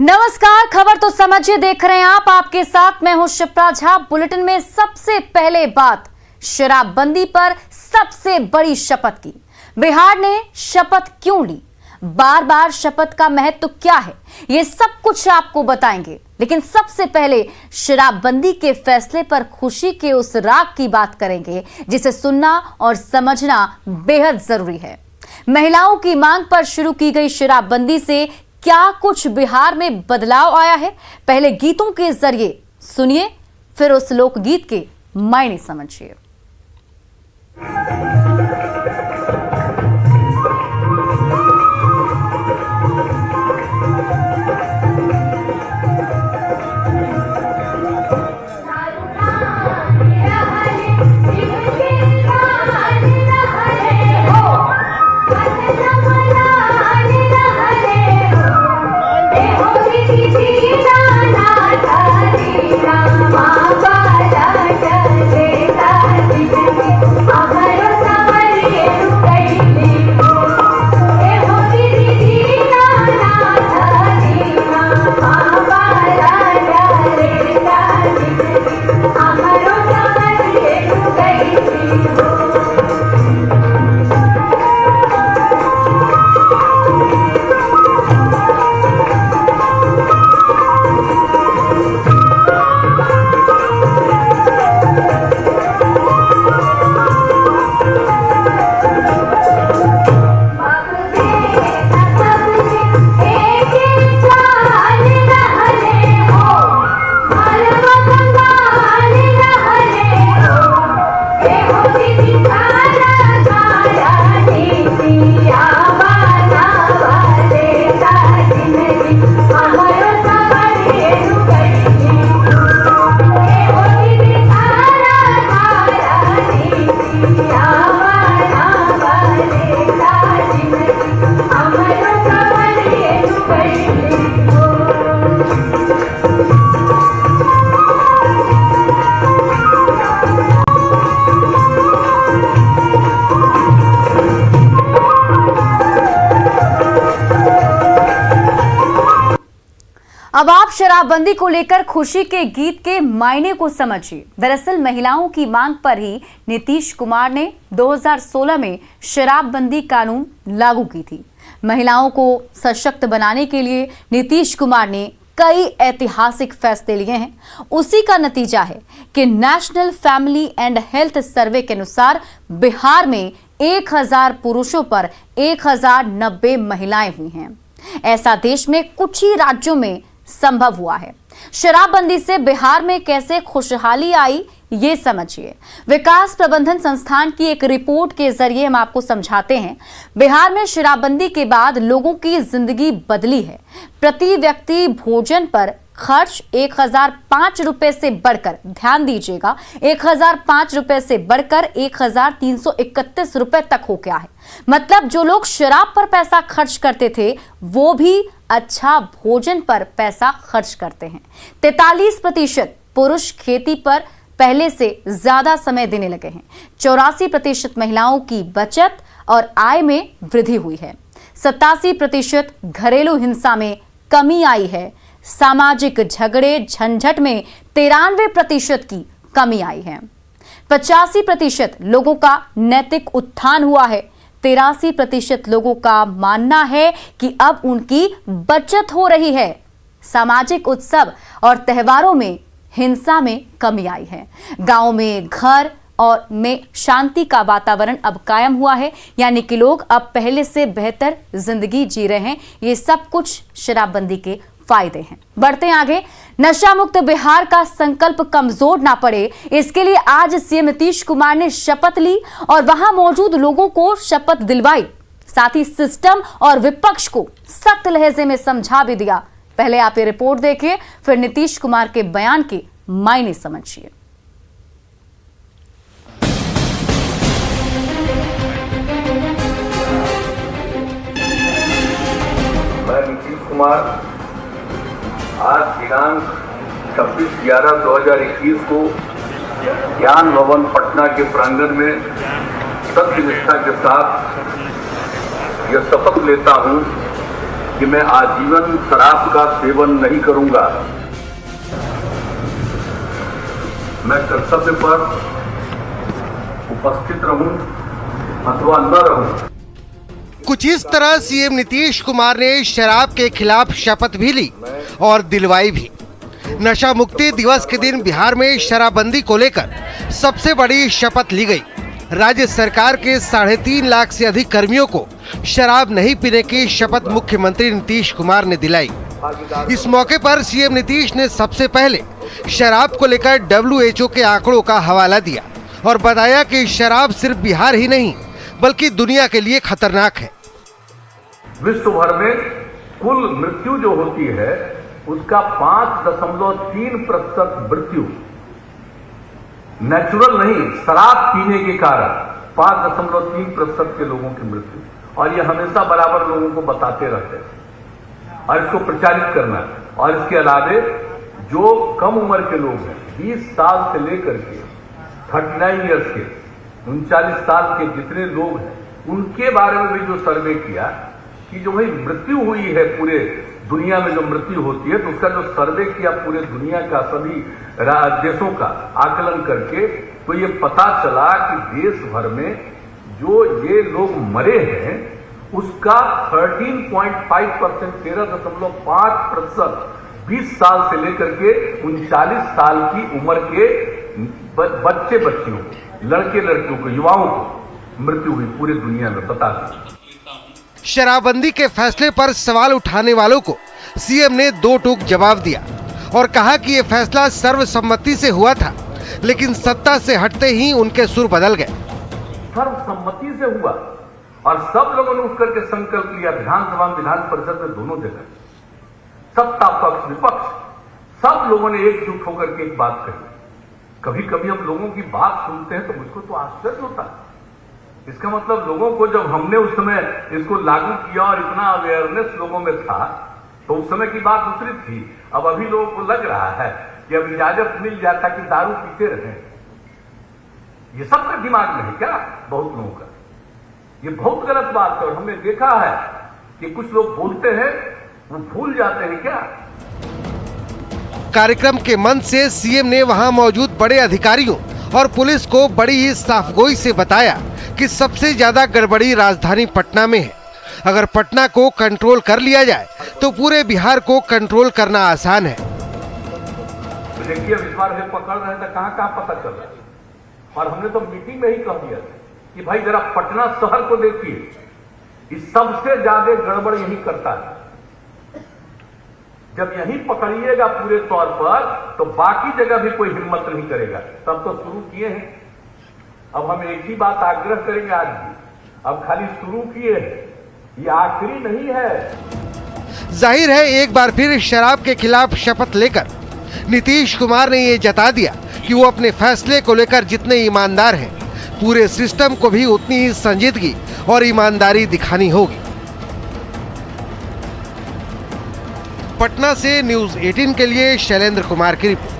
नमस्कार, खबर तो समझिए देख रहे हैं आप। आपके साथ मैं हूं शिप्रा झा। बुलेटिन में सबसे पहले बात शराबबंदी पर सबसे बड़ी शपथ की। बिहार ने शपथ क्यों ली, बार बार शपथ का महत्व क्या है, ये सब कुछ आपको बताएंगे। लेकिन सबसे पहले शराबबंदी के फैसले पर खुशी के उस राग की बात करेंगे जिसे सुनना और समझना बेहद जरूरी है। महिलाओं की मांग पर शुरू की गई शराबबंदी से क्या कुछ बिहार में बदलाव आया है? पहले गीतों के जरिए सुनिए, फिर उस लोकगीत के मायने समझिए। अब आप शराबबंदी को लेकर खुशी के गीत के मायने को समझिए। दरअसल महिलाओं की मांग पर ही नीतीश कुमार ने 2016 में शराबबंदी कानून लागू की थी। महिलाओं को सशक्त बनाने के लिए नीतीश कुमार ने कई ऐतिहासिक फैसले लिए हैं। उसी का नतीजा है कि national family and health survey के अनुसार बिहार में 1000 पुरुषों पर 1090 महिलाएं हुई हैं। ऐसा देश में कुछ ही राज्यों में संभव हुआ है। शराबबंदी से बिहार में कैसे खुशहाली आई, ये समझिए। विकास प्रबंधन संस्थान की एक रिपोर्ट के जरिए हम आपको समझाते हैं। बिहार में शराबबंदी के बाद लोगों की जिंदगी बदली है। प्रति व्यक्ति भोजन पर खर्च 1005 रुपए से बढ़कर, ध्यान दीजिएगा, 1005 रुपए से बढ़कर 1331 रुपए तक हो गया है। मतलब जो लोग शराब पर पैसा खर्च करते थे वो भी अच्छा भोजन पर पैसा खर्च करते हैं। 43% पुरुष खेती पर पहले से ज्यादा समय देने लगे हैं। 84% महिलाओं की बचत और आय में वृद्धि हुई है। 87% घरेलू हिंसा में कमी आई है। सामाजिक झगड़े झंझट में 93% की कमी आई है। 85% लोगों का नैतिक उत्थान हुआ है। 83% लोगों का मानना है कि अब उनकी बचत हो रही है। सामाजिक उत्सव और त्योहारों में हिंसा में कमी आई है। गांव में घर और में शांति का वातावरण अब कायम हुआ है, यानी कि लोग अब पहले से बेहतर जिंदगी जी रहे हैं। ये सब कुछ शराबबंदी के फायदे हैं। बढ़ते हैं आगे। नशा मुक्त बिहार का संकल्प कमजोर ना पड़े, इसके लिए आज सीएम नीतीश कुमार ने शपथ ली और वहां मौजूद लोगों को शपथ दिलवाई। साथ ही सिस्टम और विपक्ष को सख्त लहजे में समझा भी दिया। पहले आप ये रिपोर्ट देखिए, फिर नीतीश कुमार के बयान के मायने समझिए। मैं नीतीश कुमार आज दिनांक 26/11/2021 को ज्ञान भवन पटना के प्रांगण में सत्यनिष्ठा के साथ यह शपथ लेता हूं कि मैं आजीवन शराब का सेवन नहीं करूंगा। मैं कर्तव्य पर उपस्थित रहूं अथवा न रहूं। कुछ इस तरह सीएम नीतीश कुमार ने शराब के खिलाफ शपथ भी ली और दिलवाई भी। नशा मुक्ति दिवस के दिन बिहार में शराबबंदी को लेकर सबसे बड़ी शपथ ली गई। राज्य सरकार के 3.5 लाख से अधिक कर्मियों को शराब नहीं पीने की शपथ मुख्यमंत्री नीतीश कुमार ने दिलाई। इस मौके पर सीएम नीतीश ने सबसे पहले शराब को लेकर WHO के आंकड़ों का हवाला दिया और बताया कि शराब सिर्फ बिहार ही नहीं बल्कि दुनिया के लिए खतरनाक है। विश्व भर में कुल मृत्यु जो होती है उसका 5.3% मृत्यु नेचुरल नहीं, शराब पीने के कारण 5.3% के लोगों की मृत्यु, और ये हमेशा बराबर लोगों को बताते रहते हैं और इसको प्रचारित करना। और इसके अलावे जो कम उम्र के लोग हैं 20 साल से लेकर के 39 ईयर्स के 39 साल के जितने लोग हैं उनके बारे में भी जो सर्वे किया कि जो भाई मृत्यु हुई है पूरे दुनिया में, जो मृत्यु होती है तो उसका जो सर्वे किया पूरे दुनिया का सभी देशों का आकलन करके, तो ये पता चला कि देश भर में जो ये लोग मरे हैं उसका 13.5%, 13.5% 20 साल से लेकर के 39 साल की उम्र के बच्चियों, लड़के लड़कियों को, युवाओं को मृत्यु हुई पूरी दुनिया में। बता दें, शराबबंदी के फैसले पर सवाल उठाने वालों को सीएम ने दो टूक जवाब दिया और कहा कि ये फैसला सर्वसम्मति से हुआ था, लेकिन सत्ता से हटते ही उनके सुर बदल गए। सर्वसम्मति से हुआ और सब लोगों ने उठ करके संकल्प लिया, विधानसभा में, विधान परिषद में, दोनों जगह सत्ता पक्ष विपक्ष सब लोगों ने एकजुट होकर के एक बात कही। कभी कभी हम लोगों की बात सुनते हैं तो मुझको तो आश्चर्य होता है। इसका मतलब लोगों को जब हमने उस समय इसको लागू किया और इतना अवेयरनेस लोगों में था तो उस समय की बात दूसरी थी। अब अभी लोगों को लग रहा है कि अब इजाजत मिल जाता कि दारू पीते रहे। ये सबका दिमाग में है क्या? बहुत लोगों का ये बहुत गलत बात है और हमने देखा है कि कुछ लोग बोलते हैं वो भूल जाते हैं क्या। कार्यक्रम के मंच से सीएम ने वहां मौजूद बड़े अधिकारियों और पुलिस को बड़ी ही साफगोई से बताया कि सबसे ज्यादा गड़बड़ी राजधानी पटना में है। अगर पटना को कंट्रोल कर लिया जाए तो पूरे बिहार को कंट्रोल करना आसान है। देखिए, इस बार जब पकड़ रहे थे कहां पता चल रहा है, और हमने तो मीटिंग में ही कह दिया था कि भाई जरा पटना शहर को देखिए, इस सबसे ज्यादा गड़बड़ यही करता है। जब यही पकड़िएगा पूरे तौर पर तो बाकी जगह भी कोई हिम्मत नहीं करेगा। तब तो शुरू किए हैं, अब हम एक ही बात आग्रह करेंगे आज भी, अब खाली शुरू किए हैं, ये आखिरी नहीं है। जाहिर है एक बार फिर शराब के खिलाफ शपथ लेकर नीतीश कुमार ने ये जता दिया कि वो अपने फैसले को लेकर जितने ईमानदार हैं, पूरे सिस्टम को भी उतनी ही संजीदगी और ईमानदारी दिखानी होगी। पटना से न्यूज़ 18 के लिए शैलेंद्र कुमार की रिपोर्ट।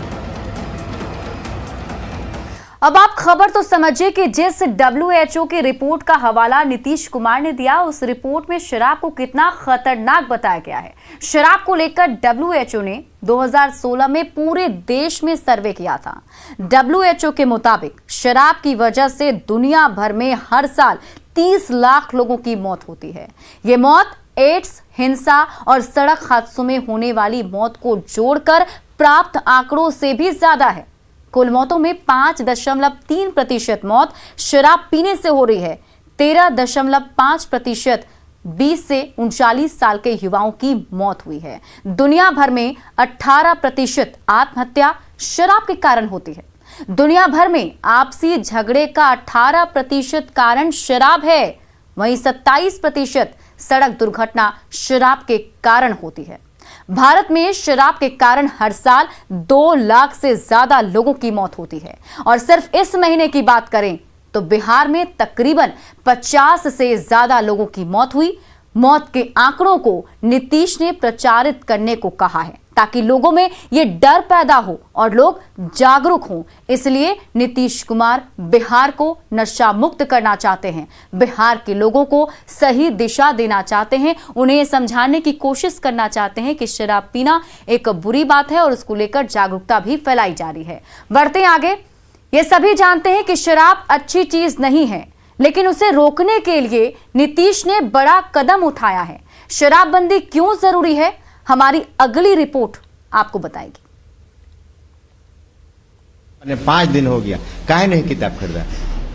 अब आप खबर तो समझिए कि जिस WHO की रिपोर्ट का हवाला नीतीश कुमार ने दिया, उस रिपोर्ट में शराब को कितना खतरनाक बताया गया है। शराब को लेकर WHO ने 2016 में पूरे देश में सर्वे किया था। WHO के मुताबिक शराब की वजह से दुनिया भर में हर साल 30 लाख लोगों की मौत होती है। ये मौत एड्स, हिंसा और सड़क हादसों में होने वाली मौत को जोड़कर प्राप्त आंकड़ों से भी ज्यादा है। कुल मौतों में 5.3% मौत शराब पीने से हो रही है। 13.5% 20 से 39 साल के युवाओं की मौत हुई है। दुनिया भर में 18% आत्महत्या शराब के कारण होती है। दुनिया भर में आपसी झगड़े का 18% कारण शराब है। वहीं 27% सड़क दुर्घटना शराब के कारण होती है। भारत में शराब के कारण हर साल 2 लाख से ज्यादा लोगों की मौत होती है और सिर्फ इस महीने की बात करें तो बिहार में तकरीबन 50 से ज्यादा लोगों की मौत हुई। मौत के आंकड़ों को नीतीश ने प्रचारित करने को कहा है ताकि लोगों में ये डर पैदा हो और लोग जागरूक हों। इसलिए नीतीश कुमार बिहार को नशा मुक्त करना चाहते हैं, बिहार के लोगों को सही दिशा देना चाहते हैं, उन्हें ये समझाने की कोशिश करना चाहते हैं कि शराब पीना एक बुरी बात है और उसको लेकर जागरूकता भी फैलाई जा रही है। बढ़ते आगे, ये सभी जानते हैं कि शराब अच्छी चीज नहीं है, लेकिन उसे रोकने के लिए नीतीश ने बड़ा कदम उठाया है। शराबबंदी क्यों जरूरी है, हमारी अगली रिपोर्ट आपको बताएगी। 5 दिन हो गया, काहे नहीं किताब खरीदा?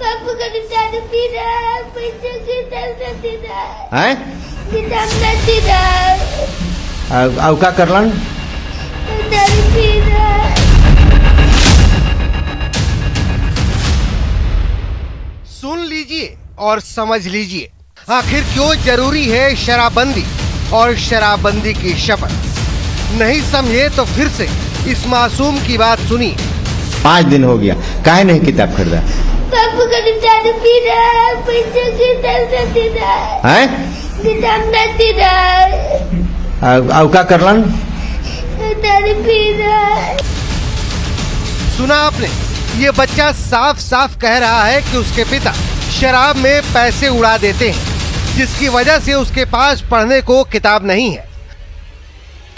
पापा का दारू पी रहा है, पैसे किताब नहीं रहा है। हैं? किताब नहीं रहा है। अब का करलन? दारू पी रहा है। सुन लीजिए और समझ लीजिए, आखिर क्यों जरूरी है शराबबंदी और शराबबंदी की शपथ। नहीं समझे तो फिर से इस मासूम की बात सुनिए। 5 दिन हो गया, काहे नहीं किताब खरीदा? पापा का दारू पी रहा है, पैसे किताब नहीं रहा है। हैं? किताब नहीं रहा है। अब का करलन? दारू पी रहा है। सुना आपने, ये बच्चा साफ साफ कह रहा है कि उसके पिता शराब में पैसे उड़ा देते हैं, जिसकी वजह से उसके पास पढ़ने को किताब नहीं है।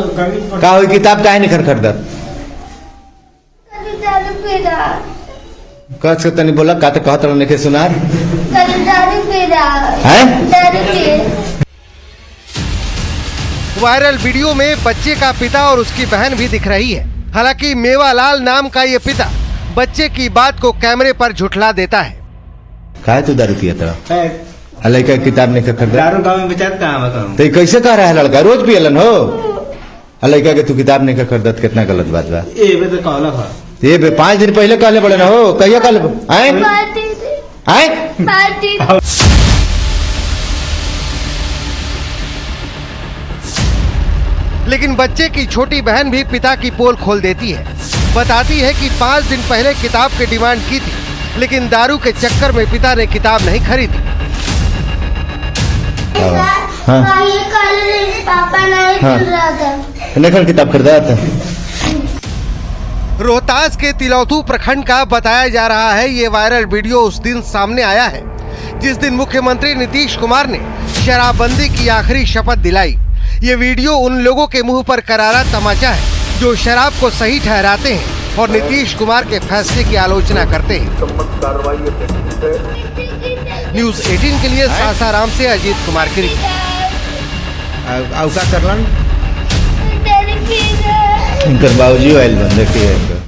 का हुई किताब काहे नहीं खरीदत? दारू पी रहा है। कह तनी बोला का तो कहत रहने के सुनार। दारू पी रहा है। हैं? दारू पी। वायरल वीडियो में बच्चे का पिता और उसकी बहन भी दिख रही है। हालांकि मेवालाल नाम का ये पिता बच्चे की बात को कैमरे पर झुठला देता है। काहे तू दारू पिया था? लड़का किताब नहीं खरीदा? दारू गाँव में बेचात कहाँ बताऊँ? तो कैसे कह रहा है लड़का? रोज पियलन हो। लड़का के तू किताब नहीं खरीदत, कितना गलत बात बा। ए बे तो कहला था। ये 5 दिन पहले कहले बड़े ना हो, कहिया कहले? हैं? हैं? पार्टी। लेकिन बच्चे की छोटी बहन भी पिता की पोल खोल देती है। बताती है कि 5 दिन पहले किताब की डिमांड की थी, लेकिन दारू के चक्कर में पिता ने किताब नहीं खरीदी। हाँ। ये कल पापा नहीं हाँ। रहा था। नहीं किताब खरीदा था। रोहतास के तिलौथू प्रखंड का बताया जा रहा है ये वायरल वीडियो उस दिन सामने आया है जिस दिन मुख्यमंत्री नीतीश कुमार ने शराबबंदी की आखिरी शपथ दिलाई। ये वीडियो उन लोगों के मुंह पर करारा तमाचा है जो शराब को सही ठहराते हैं और नीतीश कुमार के फैसले की आलोचना करते हैं। कार्रवाई अपेक्षित है। न्यूज 18 के लिए सासाराम से अजीत कुमार की रिपोर्ट। अब का करलन? दारू पी रहा है। इनकर बाबूजी आयल बन देखिए।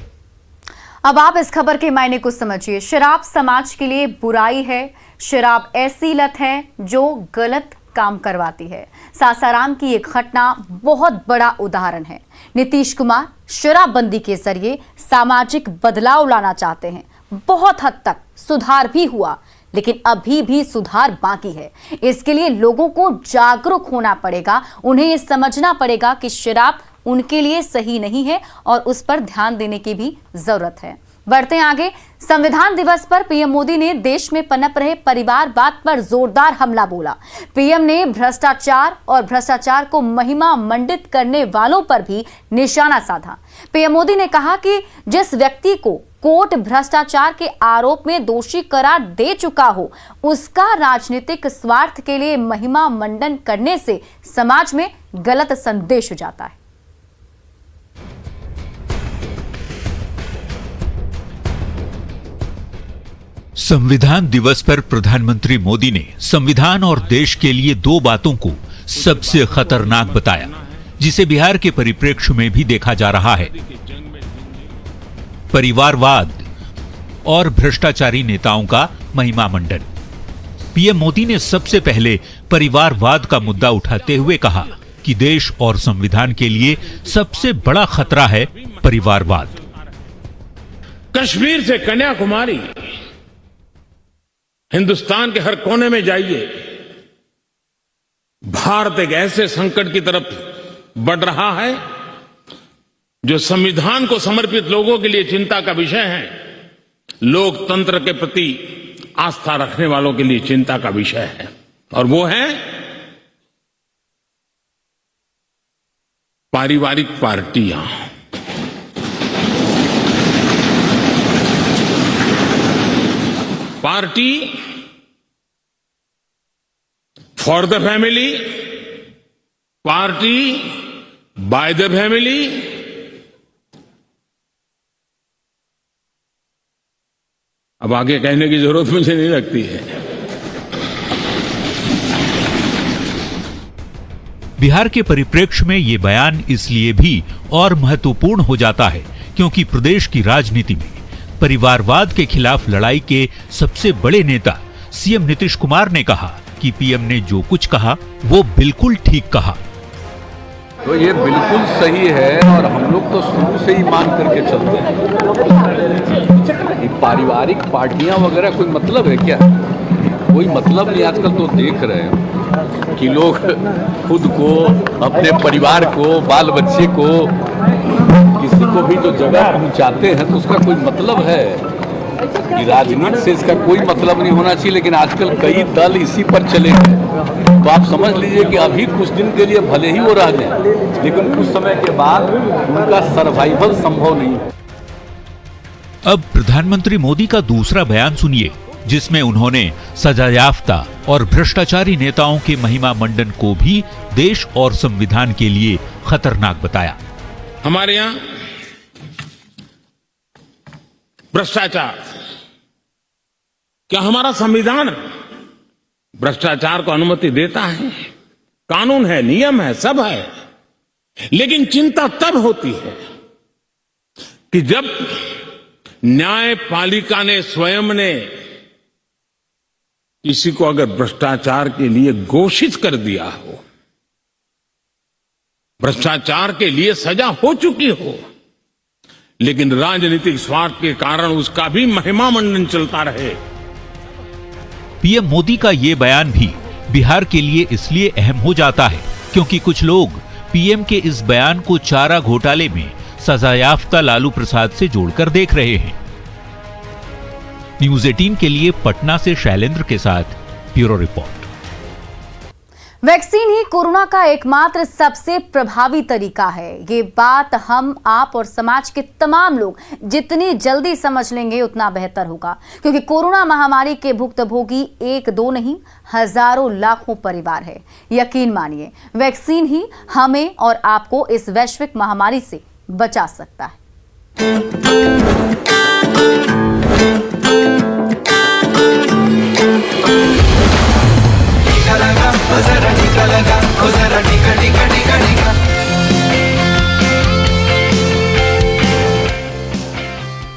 अब आप इस खबर के मायने को समझिए। शराब समाज के लिए बुराई है। शराब ऐसी लत है जो गलत काम करवाती है। सासाराम की एक घटना बहुत बड़ा उदाहरण है। नीतीश कुमार शराबबंदी के जरिए सामाजिक बदलाव लाना चाहते हैं। बहुत हद तक सुधार भी हुआ, लेकिन अभी भी सुधार बाकी है। इसके लिए लोगों को जागरूक होना पड़ेगा। उन्हें यह समझना पड़ेगा कि शराब उनके लिए सही नहीं है और उस पर ध्यान देने की भी जरूरत है। बढ़ते आगे, संविधान दिवस पर पीएम मोदी ने देश में पनप रहे परिवारवाद पर जोरदार हमला बोला। पीएम ने भ्रष्टाचार और भ्रष्टाचार को महिमा मंडित करने वालों पर भी निशाना साधा। पीएम मोदी ने कहा कि जिस व्यक्ति को कोर्ट भ्रष्टाचार के आरोप में दोषी करार दे चुका हो, उसका राजनीतिक स्वार्थ के लिए महिमा मंडन करने से समाज में गलत संदेश जाता है। संविधान दिवस पर प्रधानमंत्री मोदी ने संविधान और देश के लिए 2 बातों को सबसे खतरनाक बताया, जिसे बिहार के परिप्रेक्ष्य में भी देखा जा रहा है। परिवारवाद और भ्रष्टाचारी नेताओं का महिमा मंडन। पीएम मोदी ने सबसे पहले परिवारवाद का मुद्दा उठाते हुए कहा कि देश और संविधान के लिए सबसे बड़ा खतरा है परिवारवाद। कश्मीर से कन्याकुमारी, हिंदुस्तान के हर कोने में जाइए, भारत एक ऐसे संकट की तरफ बढ़ रहा है जो संविधान को समर्पित लोगों के लिए चिंता का विषय है, लोकतंत्र के प्रति आस्था रखने वालों के लिए चिंता का विषय है, और वो है पारिवारिक पार्टियां, party for the family, party by the family, अब आगे कहने की जरूरत मुझे नहीं लगती है। बिहार के परिप्रेक्ष्य में ये बयान इसलिए भी और महत्वपूर्ण हो जाता है क्योंकि प्रदेश की राजनीति में परिवारवाद के खिलाफ लड़ाई के सबसे बड़े नेता सीएम नीतीश कुमार ने कहा कि पीएम ने जो कुछ कहा वो बिल्कुल ठीक कहा। तो ये बिल्कुल सही है और हम लोग तो शुरू से ही मान करके चलते हैं कि पारिवारिक पार्टियां वगैरह कोई मतलब है क्या? कोई मतलब नहीं। आजकल तो देख रहे हैं कि लोग खुद को, अपने परिवार को, बाल बच्चे को, किसी को भी जो जगह पहुंचाते हैं तो उसका कोई मतलब है कि राजनीति से इसका कोई मतलब नहीं होना चाहिए। लेकिन आजकल कई दल इसी पर चले गए। तो आप समझ लीजिए कि अभी कुछ दिन के लिए भले ही वो रह जाए, लेकिन कुछ समय के बाद उनका सर्वाइवल संभव नहीं है। अब प्रधानमंत्री मोदी का दूसरा बयान सुनिए, जिसमें उन्होंने सजायाफ्ता और भ्रष्टाचारी नेताओं के महिमा मंडन को भी देश और संविधान के लिए खतरनाक बताया। हमारे यहां भ्रष्टाचार, क्या हमारा संविधान भ्रष्टाचार को अनुमति देता है? कानून है, नियम है, सब है। लेकिन चिंता तब होती है कि जब न्यायपालिका ने स्वयं ने किसी को अगर भ्रष्टाचार के लिए घोषित कर दिया हो, भ्रष्टाचार के लिए सजा हो चुकी हो, लेकिन राजनीतिक स्वार्थ के कारण उसका भी महिमा मंडन चलता रहे। पीएम मोदी का ये बयान भी बिहार के लिए इसलिए अहम हो जाता है क्योंकि कुछ लोग पीएम के इस बयान को चारा घोटाले में सजायाफ्ता लालू प्रसाद से जोड़कर देख रहे हैं। न्यूज़ 18 के लिए पटना से शैलेंद्र के साथ ब्यूरो रिपोर्ट। वैक्सीन ही कोरोना का एकमात्र सबसे प्रभावी तरीका है। ये बात हम, आप और समाज के तमाम लोग जितनी जल्दी समझ लेंगे उतना बेहतर होगा, क्योंकि कोरोना महामारी के भुक्तभोगी एक दो नहीं, हजारों लाखों परिवार है। यकीन मानिए, वैक्सीन ही हमें और आपको इस वैश्विक महामारी से बचा सकता है।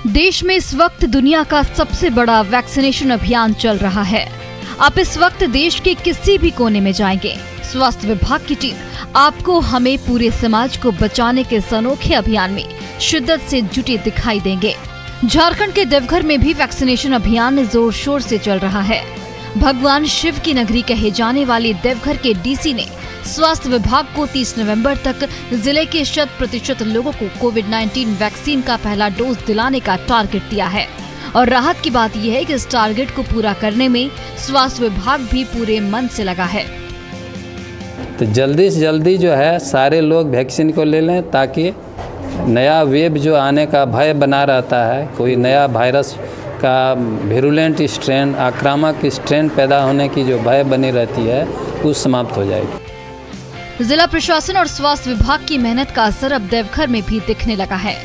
देश में इस वक्त दुनिया का सबसे बड़ा वैक्सीनेशन अभियान चल रहा है। आप इस वक्त देश के किसी भी कोने में जाएंगे, स्वास्थ्य विभाग की टीम आपको, हमें, पूरे समाज को बचाने के इस अनोखे अभियान में शिद्दत से जुटे दिखाई देंगे। झारखंड के देवघर में भी वैक्सीनेशन अभियान जोर शोर से चल रहा है। भगवान शिव की नगरी कहे जाने वाले देवघर के डीसी ने स्वास्थ्य विभाग को 30 नवंबर तक जिले के 100% लोगों को कोविड-19 वैक्सीन का पहला डोज दिलाने का टारगेट दिया है। और राहत की बात यह है कि इस टारगेट को पूरा करने में स्वास्थ्य विभाग भी पूरे मन से लगा है। तो जल्दी से जल्दी जो है सारे लोग वैक्सीन को ले लें, ताकि नया वेव जो आने का भय बना रहता है, कोई नया वायरस का विरुलेंट स्ट्रेन, आक्रामक स्ट्रेन पैदा होने की जो भय बनी रहती है, वो समाप्त हो जाएगी। जिला प्रशासन और स्वास्थ्य विभाग की मेहनत का असर अब देवघर में भी दिखने लगा है।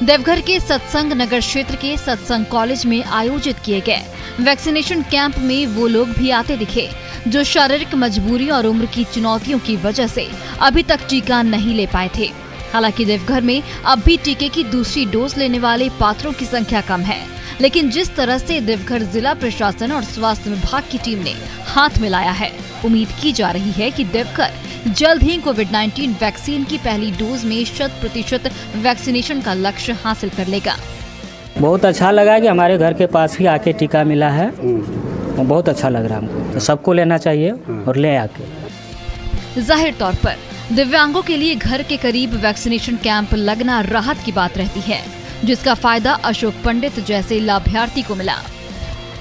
देवघर के सत्संग नगर क्षेत्र के सत्संग कॉलेज में आयोजित किए गए वैक्सीनेशन कैंप में वो लोग भी आते दिखे जो शारीरिक मजबूरी और उम्र की चुनौतियों की वजह से अभी तक टीका नहीं ले पाए थे। हालांकि देवघर में अब भी टीके की दूसरी डोज लेने वाले पात्रों की संख्या कम है, लेकिन जिस तरह से देवघर जिला प्रशासन और स्वास्थ्य विभाग की टीम ने हाथ मिलाया है, उम्मीद की जा रही है कि देवघर जल्द ही कोविड-19 वैक्सीन की पहली डोज में 100% वैक्सीनेशन का लक्ष्य हासिल कर लेगा। बहुत अच्छा लगा कि हमारे घर के पास ही आके टीका मिला है, बहुत अच्छा लग रहा है हमको। तो सबको लेना चाहिए और ले आके। जाहिर तौर पर दिव्यांगों के लिए घर के करीब वैक्सीनेशन कैंप लगना राहत की बात रहती है, जिसका फायदा अशोक पंडित जैसे लाभार्थी को मिला।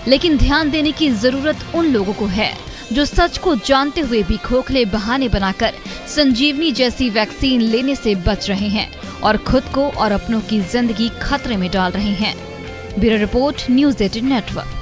लेकिन ध्यान देने की जरूरत उन लोगों को है जो सच को जानते हुए भी खोखले बहाने बनाकर संजीवनी जैसी वैक्सीन लेने से बच रहे हैं और खुद को और अपनों की जिंदगी खतरे में डाल रहे हैं। Bureau report, news 18 network.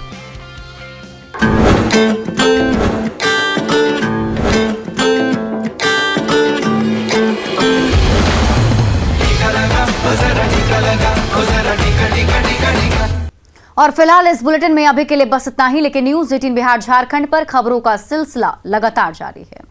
और फिलहाल इस बुलेटिन में अभी के लिए बस इतना ही, लेकिन न्यूज़ 18 बिहार झारखंड पर खबरों का सिलसिला लगातार जारी है।